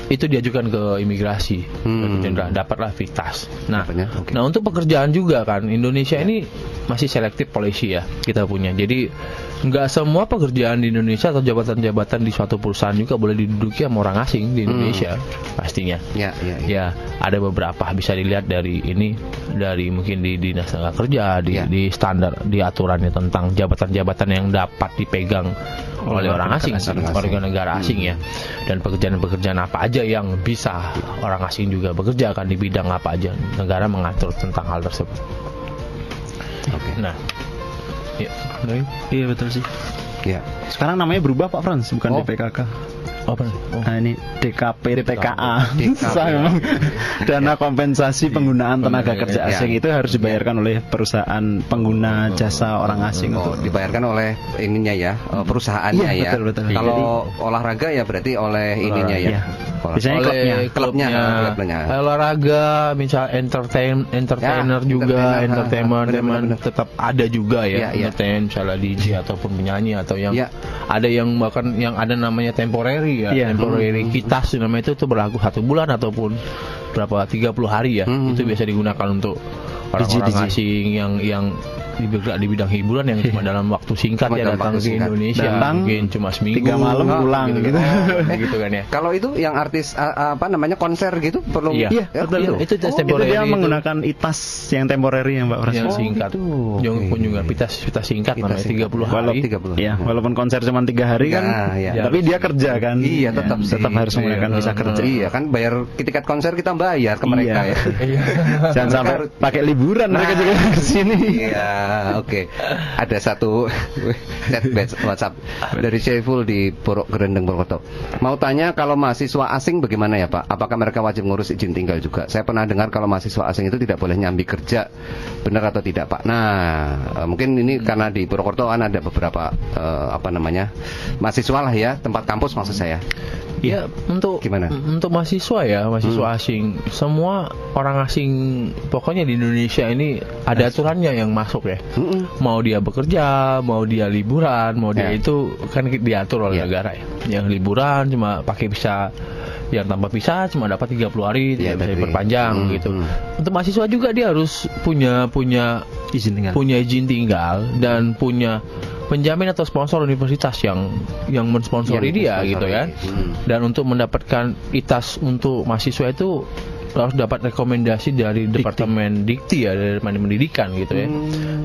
itu diajukan ke imigrasi, dapatlah vitas. Nah, untuk pekerjaan juga kan Indonesia ini masih selektif polisi ya kita punya. Jadi nggak semua pekerjaan di Indonesia atau jabatan-jabatan di suatu perusahaan juga boleh diduduki sama orang asing di Indonesia pastinya. Ya, ada beberapa bisa dilihat dari mungkin di Dinas Tenaga Kerja, di standar, di aturannya tentang jabatan-jabatan yang dapat dipegang oleh orang asing, warga negara asing ya, dan pekerjaan-pekerjaan apa aja yang bisa orang asing juga bekerja kan, di bidang apa aja negara mengatur tentang hal tersebut. Nah, iya betul sih. Sekarang namanya berubah Pak Frans, bukan DPKK. ini DKP TKA. Dana kompensasi penggunaan tenaga kerja asing itu harus dibayarkan oleh perusahaan pengguna jasa orang asing. Dibayarkan oleh ininya ya, perusahaannya ya. Betul. Kalau olahraga ya berarti oleh ininya ya. Biasanya klubnya. Olahraga, misal entertainer juga, entertainment tetap ada juga ya. Entertain misalnya DJ ataupun penyanyi atau yang ada yang bahkan yang ada namanya temporary ya. Temporary kitas namanya itu berlaku 1 bulan ataupun berapa 30 hari ya. Itu biasa digunakan untuk orang-orang asing yang bergerak di bidang hiburan yang cuma dalam waktu singkat datang ke Indonesia, mungkin cuma seminggu 3 malam pulang gitu. Gitu kan ya. Kalau itu yang artis konser gitu perlu betul. Itu dia menggunakan itas yang temporary yang Mbak Pras. Yang singkat. Yang kunjungan itas singkat namanya 30 hari. Walaupun konser cuma 3 hari kan, tapi dia kerja kan. Iya, tetap harus menggunakan visa kerja. Iya kan, bayar tiket konser kita bayar ke mereka ya. Jangan sampai pakai liburan mereka juga ke sini. Iya. Oke. Ada satu chat WhatsApp dari Syaiful di Gerendeng Purwokerto. Mau tanya, kalau mahasiswa asing bagaimana ya Pak? Apakah mereka wajib ngurus izin tinggal juga? Saya pernah dengar kalau mahasiswa asing itu tidak boleh nyambi kerja. Benar atau tidak Pak? Nah, mungkin ini karena di Purwokerto kan ada beberapa mahasiswa lah ya, tempat kampus maksud saya. Ya, untuk gimana? Untuk mahasiswa asing, semua orang asing pokoknya di Indonesia ini ada aturannya yang masuk ya. Mau dia bekerja, mau dia liburan, mau dia itu kan diatur oleh negara ya. Yang liburan cuma pakai visa, yang tanpa visa cuma dapat 30 hari, tidak bisa diperpanjang gitu. Untuk mahasiswa juga dia harus punya izin tinggal dan punya penjamin atau sponsor universitas yang mensponsori dia gitu kan. Dan untuk mendapatkan ITAS untuk mahasiswa itu harus dapat rekomendasi dari Departemen Dikti ya, dari Departemen Pendidikan gitu ya.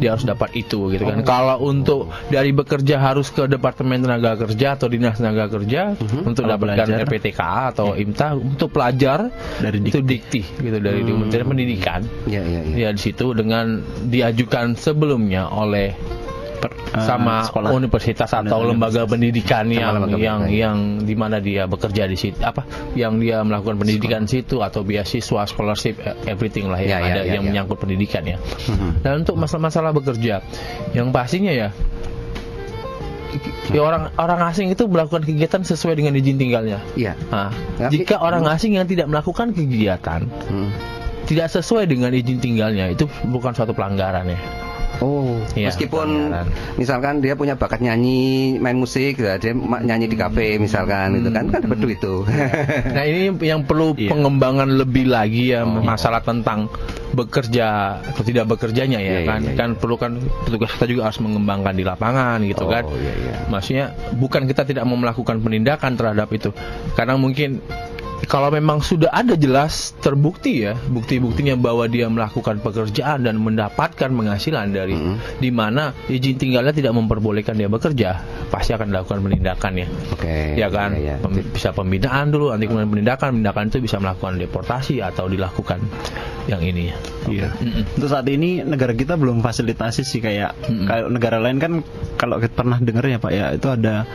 Dia harus dapat itu gitu kan. Kalau untuk dari bekerja harus ke Departemen Tenaga Kerja atau Dinas Tenaga Kerja untuk dapatkan RPTK atau IMTA. Untuk pelajar dari itu Dikti gitu, dari Kementerian Pendidikan. Ya di situ dengan diajukan sebelumnya oleh sama sekolah, universitas atau lembaga pendidikan yang di mana dia bekerja di situ, yang dia melakukan pendidikan situ, atau beasiswa, scholarship, everything lah yang ada yang menyangkut pendidikan ya. Dan untuk masalah bekerja, yang pastinya ya orang asing itu melakukan kegiatan sesuai dengan izin tinggalnya. Jika orang asing yang tidak melakukan kegiatan tidak sesuai dengan izin tinggalnya, itu bukan suatu pelanggaran ya. Meskipun misalkan dia punya bakat nyanyi, main musik, dia nyanyi di kafe misalkan, itu kan dapat duit tuh. Nah ini yang perlu pengembangan lebih lagi ya, masalah tentang bekerja atau tidak bekerjanya ya, kan perlu kan petugas kita juga harus mengembangkan di lapangan gitu kan. Maksudnya bukan kita tidak mau melakukan penindakan terhadap itu, karena mungkin kalau memang sudah ada jelas terbukti ya, bukti-buktinya bahwa dia melakukan pekerjaan dan mendapatkan penghasilan dari di mana izin tinggalnya tidak memperbolehkan dia bekerja, pasti akan dilakukan penindakan ya. Ya kan, bisa pembinaan dulu, nanti kemudian penindakan itu bisa melakukan deportasi atau dilakukan yang ini. Untuk saat ini negara kita belum fasilitasi sih kayak negara lain kan, kalau kita pernah dengar ya Pak ya, itu ada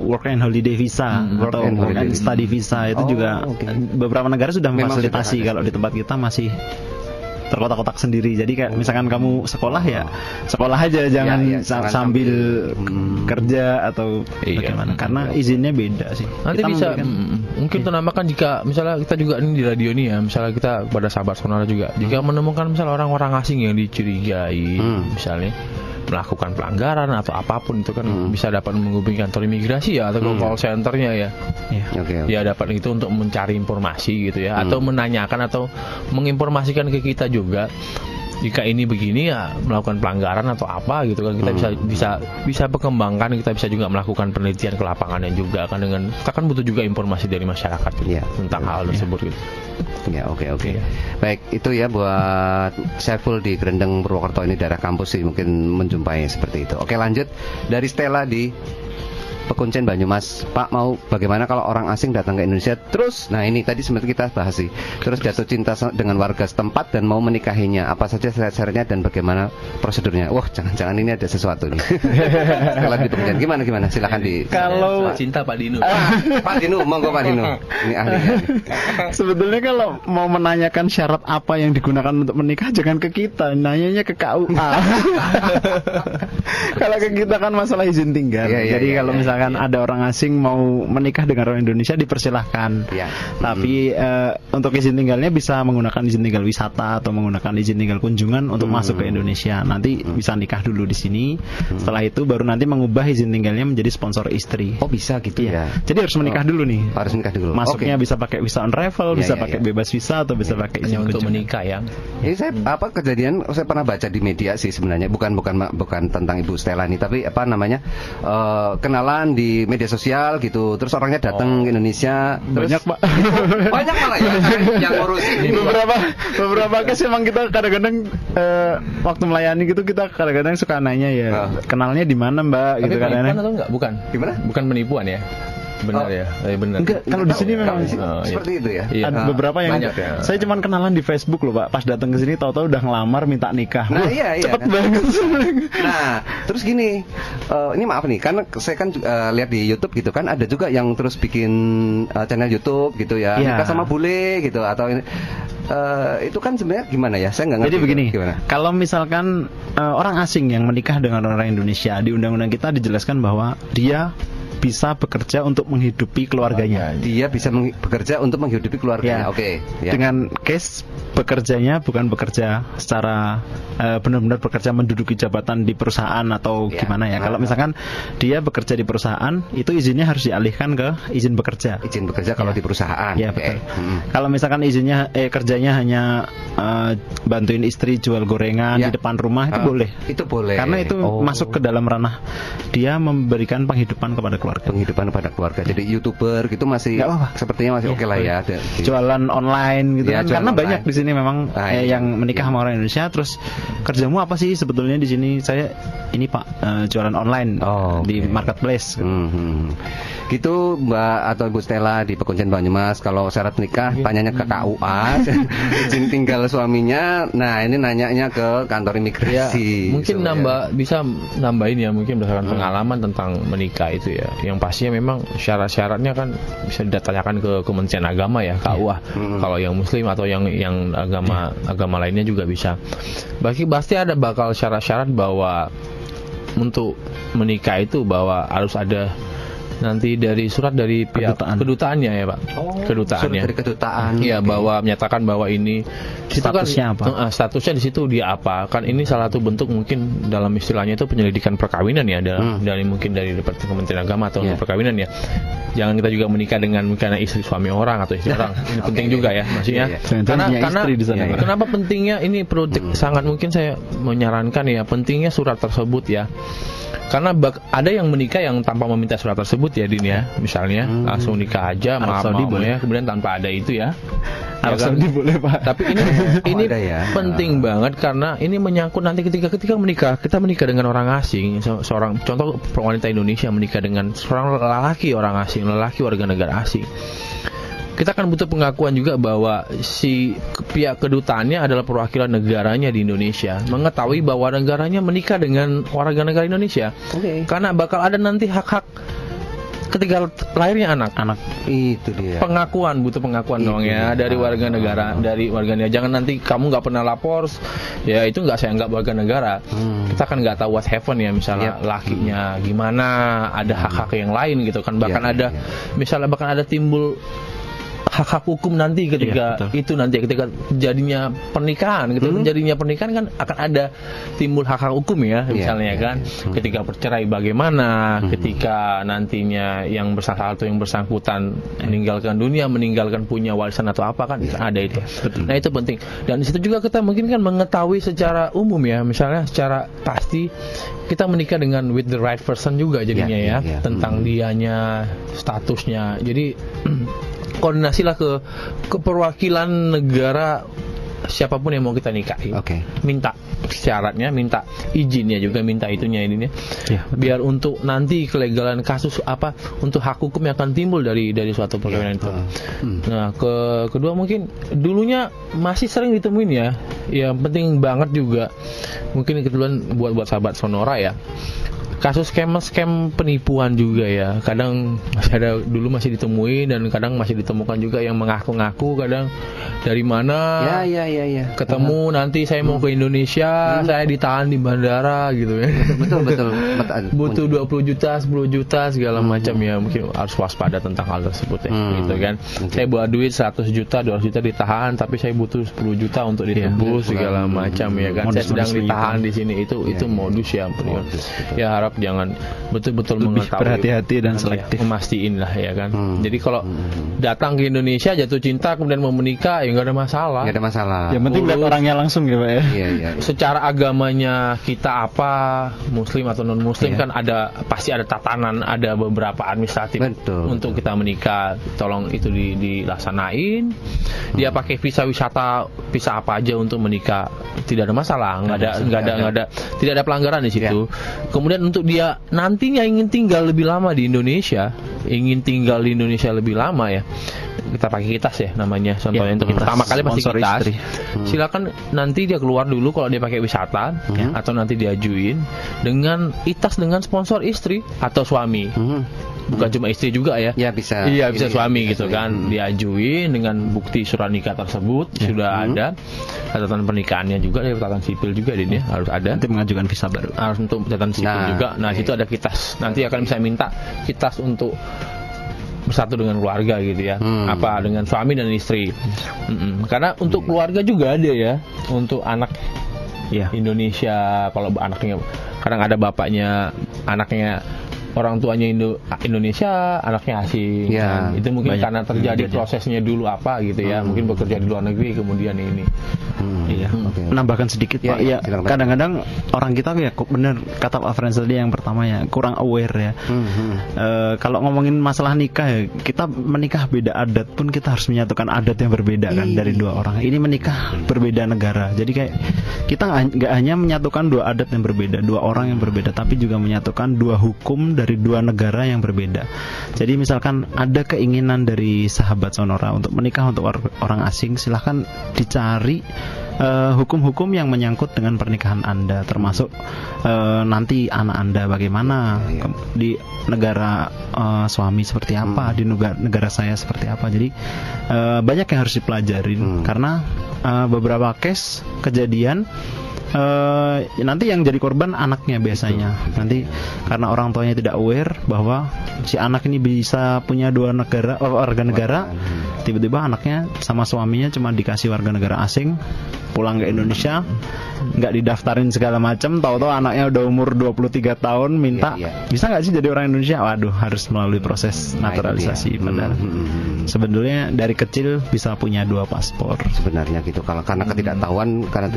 work and holiday visa atau work and study visa itu juga beberapa negara sudah memfasilitasi. Kalau di tempat kita masih terkotak-kotak sendiri. Jadi kayak misalkan kamu sekolah ya sekolah aja, jangan sambil kerja atau bagaimana, karena izinnya beda sih. Nanti kita bisa mungkin menambahkan, jika misalnya kita juga ini di radio ini ya, misalnya kita pada sahabat sonora juga, jika menemukan misalnya orang-orang asing yang dicurigai misalnya melakukan pelanggaran atau apapun, itu kan bisa dapat menghubungi kantor imigrasi ya, atau call centernya ya. Ya dapat itu untuk mencari informasi gitu ya, atau menanyakan atau menginformasikan ke kita juga jika ini begini ya, melakukan pelanggaran atau apa gitu kan. Kita bisa perkembangkan, kita bisa juga melakukan penelitian ke lapangannya juga kan, dengan kita kan butuh juga informasi dari masyarakat juga tentang hal tersebut gitu. Oke. Baik, itu ya buat Syaiful di Gerendeng Purwokerto, ini daerah kampus sih mungkin menjumpai seperti itu. Oke, lanjut dari Stella di Pekuncen Banyumas. Pak, mau bagaimana kalau orang asing datang ke Indonesia terus, nah ini tadi sebenarnya kita bahas sih, terus jatuh cinta dengan warga setempat dan mau menikahinya, apa saja syarat-syaratnya dan bagaimana prosedurnya? Wah, jangan-jangan ini ada sesuatu nih. Kalau di Pekuncen gimana? Silakan di. Kalau cinta Pak Dinu. Pak Dinu, monggo Pak Dinu. Ini ahlinya. Sebetulnya kalau mau menanyakan syarat apa yang digunakan untuk menikah, jangan ke kita, nanyanya ke KUA. Kalau ke kita kan masalah izin tinggal. Jadi kalau misalkan ada orang asing mau menikah dengan orang Indonesia, dipersilahkan. Tapi untuk izin tinggalnya bisa menggunakan izin tinggal wisata atau menggunakan izin tinggal kunjungan untuk masuk ke Indonesia. Nanti bisa nikah dulu di sini. Setelah itu baru nanti mengubah izin tinggalnya menjadi sponsor istri. Oh, bisa gitu ya. Jadi harus menikah dulu nih. Harus menikah dulu. Masuknya bisa pakai visa on arrival, bisa pakai bebas visa atau bisa pakai izin untuk kunjungan. menikah ya. Ini saya kejadian saya pernah baca di media sih sebenarnya, bukan tentang Ibu Stella nih, tapi kenalan di media sosial gitu, terus orangnya datang ke Indonesia. Banyak Pak. Banyak malah ya yang ngurusin. Beberapa case emang kita kadang-kadang waktu melayani gitu kita kadang-kadang suka nanya ya, kenalnya di mana Mbak? Tapi gitu penipuan kadang-kadang. atau enggak? Bukan. Gimana? Bukan penipuan ya. Benar ya, benar. Enggak, kalau di sini memang seperti itu ya. Ada beberapa yang saya cuman kenalan di Facebook loh Pak. Pas datang ke sini tahu-tahu udah ngelamar minta nikah. Nah, iya cepet kan? banget. Nah, terus gini, ini maaf nih, karena saya kan lihat di YouTube gitu kan, ada juga yang terus bikin channel YouTube gitu ya, nikah sama bule gitu atau itu kan sebenarnya gimana ya? Saya nggak ngerti. Jadi begini, gimana? Kalau misalkan orang asing yang menikah dengan orang Indonesia, di undang-undang kita dijelaskan bahwa dia bisa bekerja untuk menghidupi keluarganya. Dia bisa bekerja untuk menghidupi keluarganya. Oke. Dengan case bekerjanya bukan bekerja secara benar-benar bekerja menduduki jabatan di perusahaan atau gimana ya. Kalau misalkan dia bekerja di perusahaan, itu izinnya harus dialihkan ke izin bekerja. Izin bekerja kalau di perusahaan. Ya, betul. Kalau misalkan izinnya kerjanya hanya bantuin istri jual gorengan di depan rumah, itu boleh. Itu boleh. Karena itu masuk ke dalam ranah dia memberikan penghidupan kepada keluarga. Penghidupan kepada keluarga. Jadi YouTuber gitu masih sepertinya masih oke lah ya. Jualan online gitu kan. Karena banyak di sini memang yang menikah sama orang Indonesia, terus kerjamu apa sih sebetulnya di sini? Saya ini Pak jualan online di marketplace. Gitu Mbak atau Ibu Stella di Pekuncen Banyumas, kalau syarat nikah tanyanya ke KUA, izin tinggal suaminya. Nah, ini nanyanya ke kantor imigrasi. Mungkin bisa nambahin ya, mungkin berdasarkan pengalaman tentang menikah itu ya. Yang pastinya memang syarat-syaratnya kan bisa ditanyakan ke Kementerian Agama ya, KUA. Kalau yang Muslim atau yang agama lainnya juga bisa. Pasti ada bakal syarat-syarat bahwa untuk menikah itu bahwa harus ada nanti dari surat dari pihak kedutaannya ya Pak. Kedutaannya. Surat dari kedutaan. Iya, bahwa menyatakan bahwa ini statusnya kan, apa? Statusnya di situ dia apa? Kan ini salah satu bentuk mungkin dalam istilahnya itu penyelidikan perkawinan ya, dari mungkin dari Kementerian Agama atau perkawinan ya. Jangan kita juga menikah dengan karena istri suami orang atau istri orang. Ini penting juga ya, maksudnya. Karena kenapa pentingnya ini perlu sangat mungkin saya menyarankan ya, pentingnya surat tersebut ya. Karena ada yang menikah yang tanpa meminta surat tersebut ya, Din ya. Misalnya langsung nikah aja, maaf ya, kemudian tanpa ada itu ya. Arab Saudi boleh Pak. Tapi ini penting banget karena ini menyangkut nanti ketika kita menikah dengan orang asing, seorang contoh wanita Indonesia menikah dengan seorang lelaki warga negara asing. Kita akan butuh pengakuan juga bahwa si pihak kedutaannya adalah perwakilan negaranya di Indonesia, mengetahui bahwa negaranya menikah dengan warga negara Indonesia. Karena bakal ada nanti hak-hak ketika lahirnya anak itu dia. Butuh pengakuan dong ya dari warga negara, jangan nanti kamu nggak pernah lapor ya, itu saya nggak warga negara. Kita kan nggak tahu what happen ya, misalnya lakinya gimana, ada hak-hak yang lain gitu kan, bahkan misalnya ada timbul hak-hak hukum nanti ketika ketika jadinya pernikahan kan akan ada timbul hak-hak hukum ya, misalnya kan. Ketika bercerai bagaimana, ketika nantinya yang bersangkutan meninggalkan dunia, meninggalkan punya warisan atau apa kan ada itu. Nah, itu penting. Dan di situ juga kita mungkin kan mengetahui secara umum ya, misalnya secara pasti kita menikah dengan with the right person juga jadinya tentang dianya, statusnya. Jadi koordinasilah ke perwakilan negara siapapun yang mau kita nikahi. Minta syaratnya, minta izinnya juga, minta itunya ininya. Ya, biar untuk nanti kelegalan kasus apa untuk hak hukum yang akan timbul dari suatu perkawinan itu. Nah, kedua mungkin dulunya masih sering ditemuin ya. Yang penting banget juga mungkin kebetulan buat sahabat Sonora ya. Kasus scam penipuan juga ya. Kadang masih ditemui dan kadang masih ditemukan juga yang mengaku-ngaku kadang dari mana. Ya. Ketemu nanti saya mau ke Indonesia, saya ditahan di bandara gitu ya. Betul. Butuh 20 juta, 10 juta segala macam ya. Mungkin harus waspada tentang hal tersebut ya. Gitu kan. Saya bawa duit 100 juta, 200 juta ditahan, tapi saya butuh 10 juta untuk ditebus segala macam ya kan. Saya sedang ditahan di sini itu modus ya. Ya harap jangan betul-betul mengetahui, berhati-hati dan selektif, memastiin lah ya kan. Jadi kalau datang ke Indonesia jatuh cinta kemudian mau menikah ya nggak ada masalah. Yang penting lihat orangnya langsung gitu Pak ya. Iya. Secara agamanya kita apa, Muslim atau non Muslim kan pasti ada tatanan, ada beberapa administratif untuk kita menikah. Tolong itu dilaksanain. Dia pakai visa wisata, visa apa aja untuk menikah tidak ada masalah, tidak ada pelanggaran di situ. Kemudian untuk dia nantinya ingin tinggal lebih lama di Indonesia, lebih lama ya, kita pakai kitas ya namanya, contohnya untuk pertama kali pasti kitas. Silakan nanti dia keluar dulu kalau dia pakai wisata atau nanti diajuin dengan itas dengan sponsor istri atau suami. Bukan cuma istri juga ya. Bisa. Iya, bisa suami gitu kan. Diajuin dengan bukti surat nikah tersebut sudah ada. Catatan pernikahannya juga, dari catatan sipil juga ini harus ada. Nanti mengajukan visa baru. Harus untuk catatan sipil juga. Nah, situ ada kitas. Nanti akan bisa minta kitas untuk bersatu dengan keluarga gitu ya. Apa dengan suami dan istri. Karena untuk keluarga juga ada ya. Untuk anak Indonesia, kalau anaknya kadang ada bapaknya, anaknya orang tuanya Indonesia, anaknya asing. Itu mungkin karena terjadi prosesnya dulu apa gitu ya. Mungkin bekerja di luar negeri kemudian ini. Menambahkan sedikit Pak. Kadang-kadang orang kita ya benar kata Pak Frans tadi yang pertama ya, kurang aware ya. Kalau ngomongin masalah nikah ya, kita menikah beda adat pun kita harus menyatukan adat yang berbeda kan dari dua orang. Ini menikah berbeda negara. Jadi kayak kita nggak hanya menyatukan dua adat yang berbeda, dua orang yang berbeda, tapi juga menyatukan dua hukum dari dua negara yang berbeda. Jadi misalkan ada keinginan dari sahabat Sonora untuk menikah untuk orang asing, silahkan dicari hukum-hukum yang menyangkut dengan pernikahan Anda, termasuk nanti anak Anda bagaimana, di negara suami seperti apa, di negara saya seperti apa. Jadi banyak yang harus dipelajarin karena beberapa case kejadian nanti yang jadi korban anaknya biasanya. Nanti karena orang tuanya tidak aware bahwa si anak ini bisa punya dua negara, warga negara, tiba-tiba anaknya sama suaminya cuma dikasih warga negara asing, pulang ke Indonesia, nggak didaftarin segala macam, tahu-tahu anaknya udah umur 23 tahun minta bisa nggak sih jadi orang Indonesia. Waduh, harus melalui proses naturalisasi. Padahal sebenarnya dari kecil bisa punya dua paspor sebenarnya gitu. Kalau karena ketidaktahuan, karena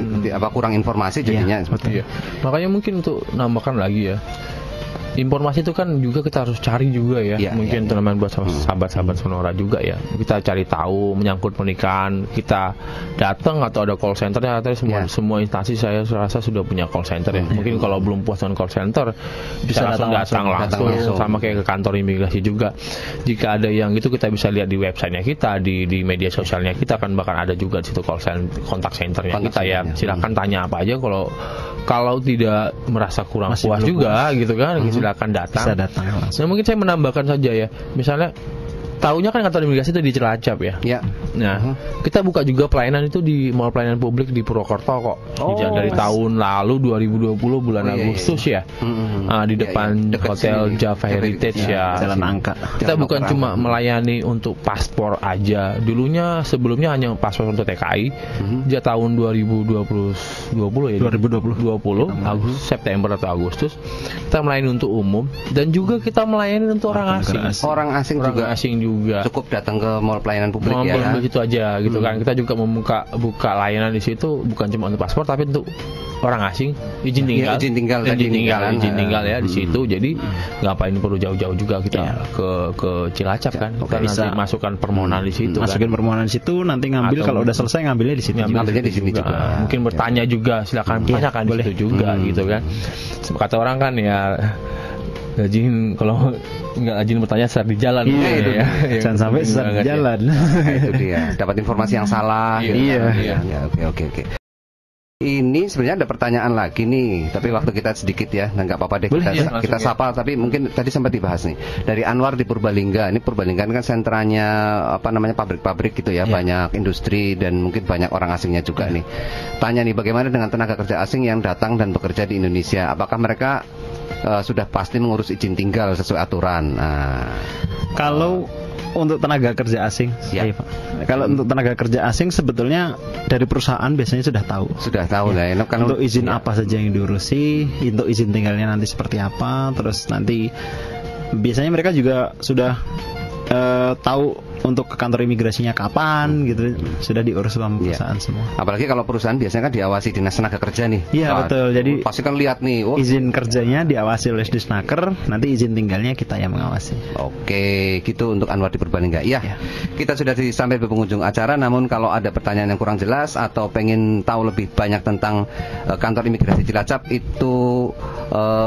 kurang informasi jadinya seperti. Makanya mungkin untuk nambahkan lagi ya, informasi itu kan juga kita harus cari juga ya. Mungkin teman-teman buat sahabat-sahabat Sonora juga ya. Kita cari tahu menyangkut pernikahan. Kita datang atau ada call center ya. Semua instansi saya rasa sudah punya call center ya. Mungkin kalau belum puas dengan call center bisa langsung datang sama kayak ke kantor imigrasi juga. Jika ada yang itu kita bisa lihat di websitenya kita, di media sosialnya kita kan bahkan ada juga di situ kontak centernya kita ya. Silakan tanya apa aja kalau tidak merasa kurang puas juga gitu kan. Silakan datang. Bisa datang langsung. Nah, mungkin saya menambahkan saja ya. Misalnya tahunya kan kantor imigrasi itu di Cilacap ya. Nah, kita buka juga pelayanan itu di Mall Pelayanan Publik di Purwokerto kok. Dari tahun lalu 2020 bulan Agustus ya. Di depan Hotel Java Heritage ya. Jalan Angka. Kita bukan cuma melayani untuk paspor aja. Sebelumnya hanya paspor untuk TKI. Sejak tahun 2020 Agustus, September atau Agustus kita melayani untuk umum dan juga kita melayani untuk orang asing juga. Cukup datang ke Mall Pelayanan Publik ya. Mall itu aja gitu kan. Kita juga buka layanan di situ bukan cuma untuk paspor tapi untuk orang asing izin tinggal, izin tinggal ya di situ. Jadi ngapain perlu jauh-jauh juga kita ke Cilacap kan? Kita bisa masukkan permohonan di situ. Masukin permohonan di situ, nanti ngambil kalau udah selesai ngambilnya di sini. Ngambilnya di sini juga. Mungkin bertanya juga, silakan tanyakan di situ juga gitu kan. Kata orang kan ya, izin kalau nggak izin bertanya saat di jalan. Ya. Jangan sampai saat di jalan. Itu dia. Dapat informasi yang salah. Iya. Oke. Ini sebenarnya ada pertanyaan lagi nih, tapi waktu kita sedikit ya, nggak apa-apa deh kita sapa. Tapi mungkin tadi sempat dibahas nih dari Anwar di Purbalingga. Ini Purbalingga kan sentranya pabrik-pabrik gitu ya, banyak industri dan mungkin banyak orang asingnya juga nih. Tanya nih, bagaimana dengan tenaga kerja asing yang datang dan bekerja di Indonesia? Apakah mereka sudah pasti mengurus izin tinggal sesuai aturan? Kalau untuk tenaga kerja asing, kalau untuk tenaga kerja asing sebetulnya dari perusahaan biasanya sudah tahu lah. Kan untuk izin apa saja yang diurusi, untuk izin tinggalnya nanti seperti apa, terus nanti biasanya mereka juga sudah tahu untuk ke kantor imigrasinya kapan gitu, sudah diurus sama perusahaan semua. Apalagi kalau perusahaan biasanya kan diawasi dinas tenaga kerja nih. Iya betul. Jadi pasti kan lihat nih, izin kerjanya diawasi oleh Disnaker, nanti izin tinggalnya kita yang mengawasi. Oke, gitu untuk Anwar di Purbalingga. Kita sudah sampai di penghujung acara. Namun kalau ada pertanyaan yang kurang jelas atau pengen tahu lebih banyak tentang kantor imigrasi Cilacap itu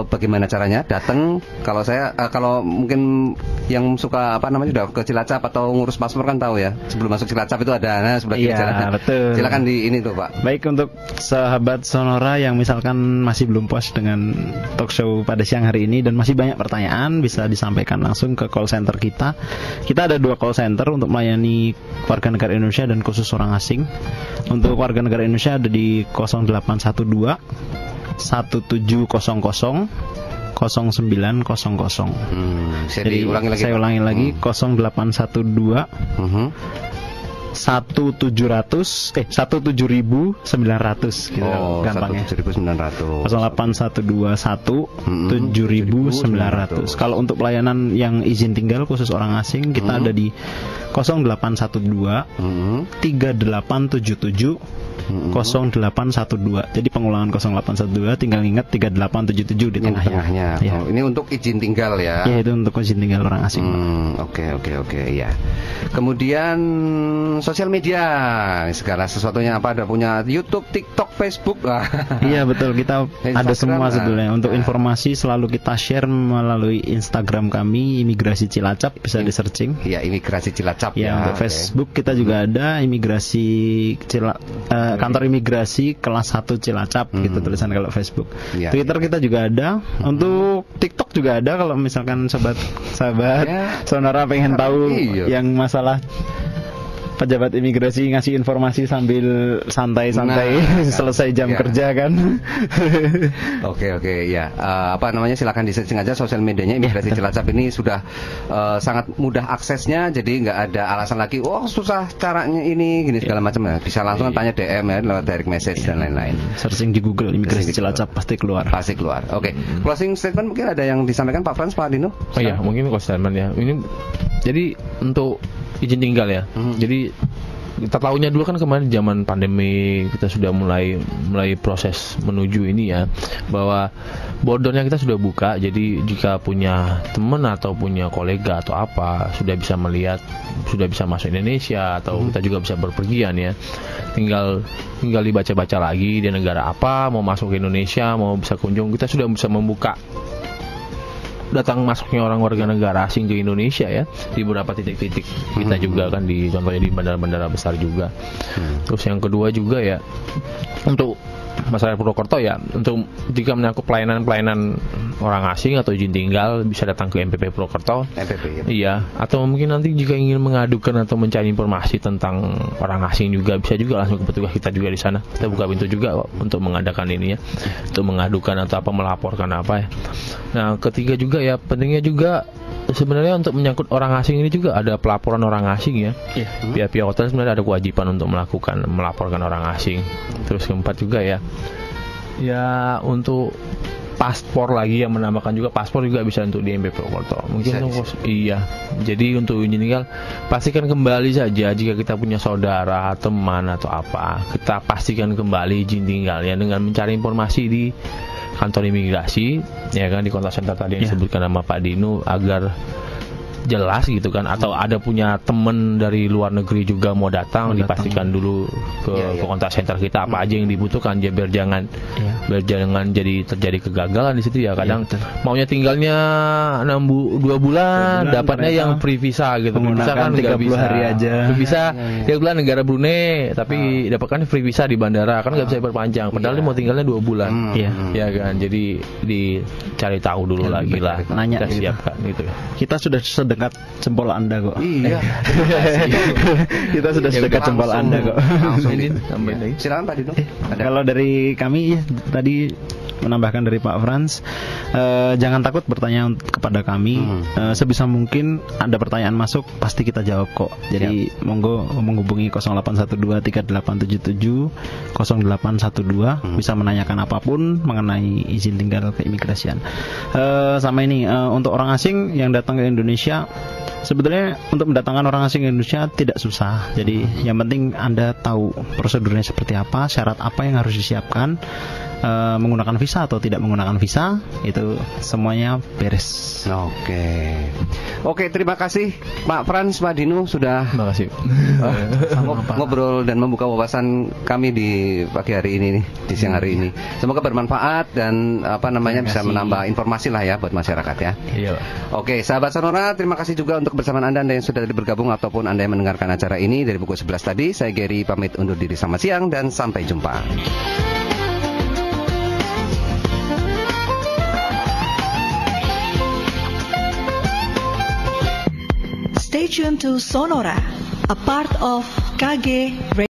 bagaimana caranya? Datang. Kalau mungkin yang suka sudah ke Cilacap atau ngurus paspor kan tahu ya, sebelum masuk Cilacap itu ada sebelah kiri jalan. Betul. Silakan di ini tuh Pak. Baik, untuk sahabat Sonora yang misalkan masih belum puas dengan talk show pada siang hari ini dan masih banyak pertanyaan, bisa disampaikan langsung ke call center kita. Kita ada 2 call center untuk melayani warga negara Indonesia dan khusus orang asing. Untuk warga negara Indonesia ada di 0812 1700 0900. Jadi saya ulangi lagi 0812 1700 17900 gitu gampangnya. 17900. 0812 17900. Kalau untuk pelayanan yang izin tinggal khusus orang asing kita ada di 0812 3877 0812. Jadi pengulangan 0812 tinggal ingat 3877 di tengahnya. Ini untuk izin tinggal ya. Iya, itu untuk izin tinggal orang asing. Oke ya. Kemudian sosial media, segala sesuatunya ada punya YouTube, TikTok, Facebook. Iya betul, kita ada semua sebenarnya. Untuk informasi selalu kita share melalui Instagram kami Imigrasi Cilacap, bisa di searching. Iya, Imigrasi Cilacap ya. Untuk Facebook kita juga ada Imigrasi Kantor Imigrasi kelas 1 Cilacap gitu tulisan kalau Facebook. Twitter kita juga ada. Untuk TikTok juga ada kalau misalkan sahabat Sonora pengen tahu yang masalah pejabat imigrasi ngasih informasi sambil santai-santai selesai jam kerja kan. Oke ya. Silakan di-searching aja sosial medianya Imigrasi Cilacap ini sudah sangat mudah aksesnya, jadi nggak ada alasan lagi susah caranya ini gini segala macam ya. Bisa langsung tanya DM ya lewat direct message dan lain-lain. Searching di Google Imigrasi Cilacap pasti keluar. Oke. Closing statement mungkin ada yang disampaikan Pak Frans, Pak Dino? Mungkin closing statement ya. Ini jadi untuk izin tinggal ya. Jadi kita tahunya dulu kan kemarin zaman pandemi kita sudah mulai proses menuju ini ya, bahwa bordernya kita sudah buka. Jadi jika punya teman atau punya kolega atau apa sudah bisa melihat, sudah bisa masuk Indonesia atau kita juga bisa berpergian ya. Tinggal dibaca-baca lagi di negara apa mau masuk ke Indonesia, mau bisa kunjung, kita sudah bisa membuka datang masuknya orang warga negara asing ke Indonesia ya di beberapa titik-titik kita juga kan, contohnya di bandara-bandara besar juga. Terus yang kedua juga ya untuk masyarakat Purwokerto ya, untuk jika menyangkut pelayanan orang asing atau izin tinggal bisa datang ke MPP Purwokerto. Iya, atau mungkin nanti jika ingin mengadukan atau mencari informasi tentang orang asing juga bisa juga langsung ke petugas kita juga di sana. Kita buka pintu juga untuk mengadakan ini ya, untuk mengadukan atau melaporkan apa ya. Nah, ketiga juga ya pentingnya juga sebenarnya untuk menyangkut orang asing ini juga ada pelaporan orang asing ya. Pihak-pihak hotel sebenarnya ada kewajiban untuk melaporkan orang asing. Terus keempat juga ya untuk paspor lagi yang menambahkan juga paspor juga bisa untuk di MP Purwokerto. Mungkin iya. Jadi untuk izin tinggal pastikan kembali saja jika kita punya saudara, teman atau apa, kita pastikan kembali izin tinggalnya dengan mencari informasi di kantor imigrasi, ya kan, di kontak center tadi yang disebutkan nama Pak Dinu agar jelas gitu kan, atau ada punya temen dari luar negeri juga mau datang, dipastikan dulu ke kontak center kita apa aja yang dibutuhkan, biar jangan jadi terjadi kegagalan di situ ya. Kadang maunya tinggalnya 2 bulan dapatnya yang free visa gitu, misalkan 30 hari aja free visa, dia bilang negara Brunei tapi dapatkan free visa di bandara, kan nggak bisa diperpanjang, padahal dia mau tinggalnya 2 bulan ya kan. Jadi dicari tahu dulu lagi lah, nanya kita siapkan gitu. Kita sudah sedekat jempol Anda kok. Iya. Kita sudah sedekat jempol Anda kok. Langsung tambahin lagi. Silakan Pak Dino. Kalau dari kami tadi menambahkan dari Pak Frans, jangan takut bertanya kepada kami. Sebisa mungkin ada pertanyaan masuk pasti kita jawab kok. Jadi monggo menghubungi 0812-387-0812 bisa menanyakan apapun mengenai izin tinggal keimigrasian. Sama ini untuk orang asing yang datang ke Indonesia, sebetulnya untuk mendatangkan orang asing ke Indonesia tidak susah. Jadi yang penting Anda tahu prosedurnya seperti apa, syarat apa yang harus disiapkan, menggunakan visa atau tidak menggunakan visa, itu semuanya beres. Oke, terima kasih Pak Frans, Pak Dinu sudah ngobrol dan membuka wawasan kami di pagi hari ini nih, di siang hari ini. Semoga bermanfaat dan bisa menambah informasi lah ya buat masyarakat ya. Iya. Oke, sahabat Sonora, terima kasih juga untuk kebersamaan Anda yang sudah bergabung ataupun Anda yang mendengarkan acara ini dari pukul 11 tadi. Saya Gary pamit undur diri, selamat siang dan sampai jumpa. Stay tuned to Sonora, a part of KG Radio.